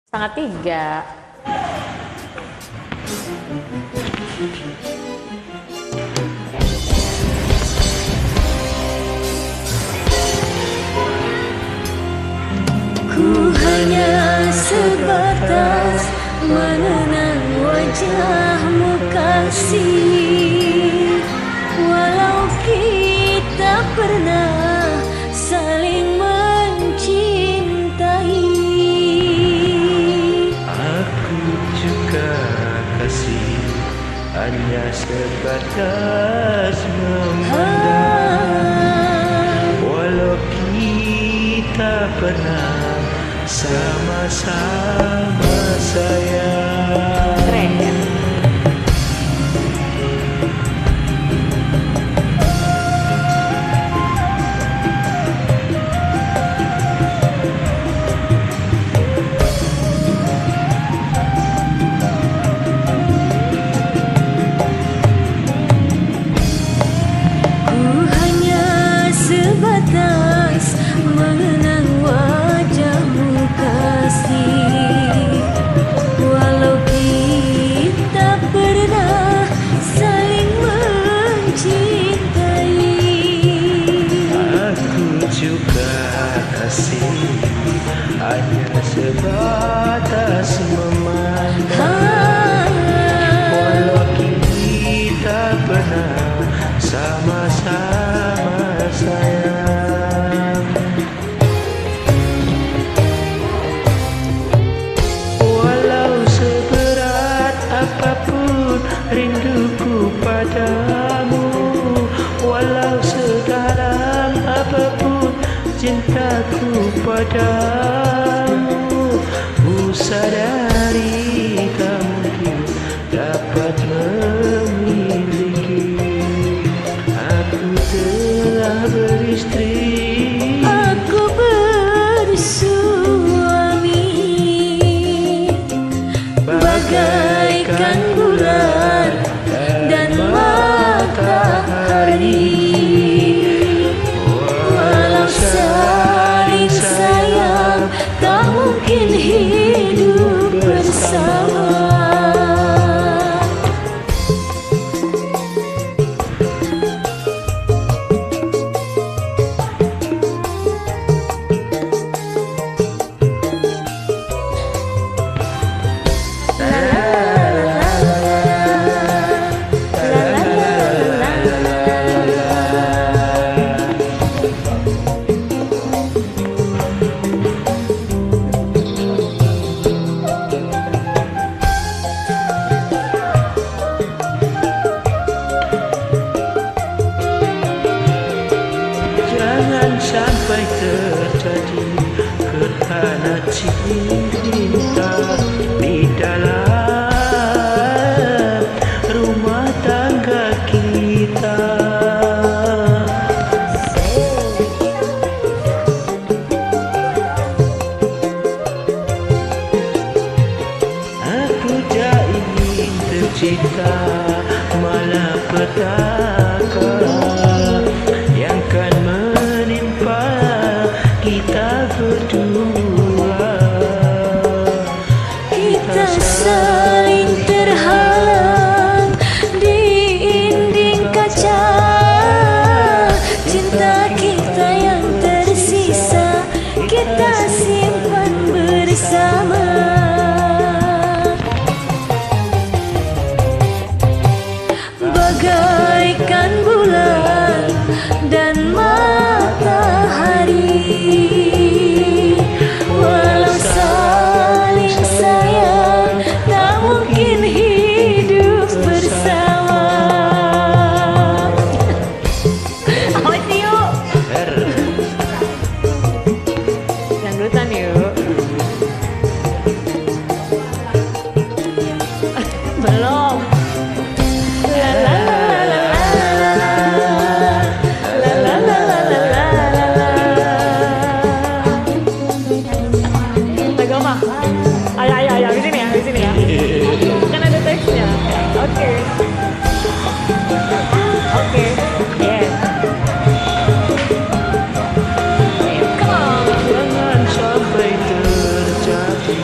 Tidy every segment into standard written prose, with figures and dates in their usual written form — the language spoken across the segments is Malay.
2:30. Ku hanya sebatas mengenang wajahmu kasih, walau kita pernah saling mencintai. Aku juga kasih, hanya sebatas memandang, walau kita pernah sama-sama sayang. Keren ya? Ku hanya sebatas mengenang wajahmu kasih, walau kita pernah saling mencintai. Aku juga kasih, hanya sebatas memandang, walau kita pernah sama-sama sayang. Walau seberat apapun rinduku padamu, walau sedalam apapun cintaku padamu, ku sadari tak mungkin dapat memiliki. Aku telah beristri, Aku bersuami, bagaikan bulan dan matahari. Walau saling sayang, tak mungkin hidup bersama. jangan sampai terjadi kerana cinta di dalam rumah tangga kita. Aku tak ingin tercipta malapetaka yang kan menimpa kita berdua. Kita saling terhalang di dinding kaca. Cinta kita yang tersisa kita simpan bersama. Bagaikan bulan dan matahari, walau saling sayang, tak mungkin hidup bersama. Awas yuk. Dangdutan yuk. Belum. La la la la la la la la la la la la la. Lagu apa? Ayah, di sini ya. Kan ada teksnya. Oke. Yes. Jangan sampai terjadi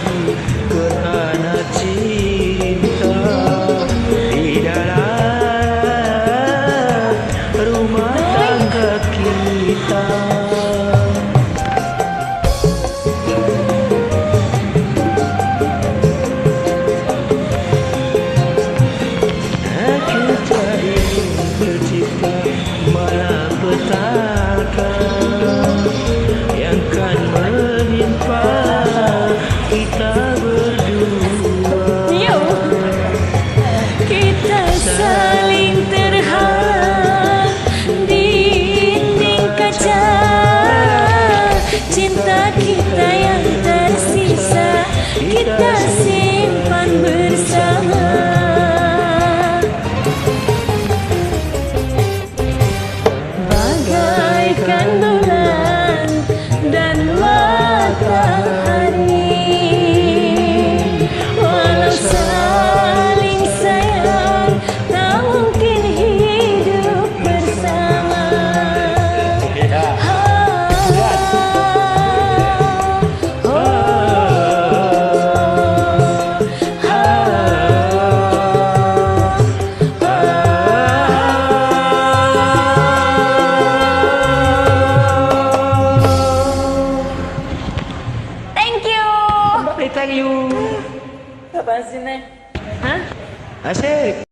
Astagfirullahaladzim, Neng. Hah? Asik.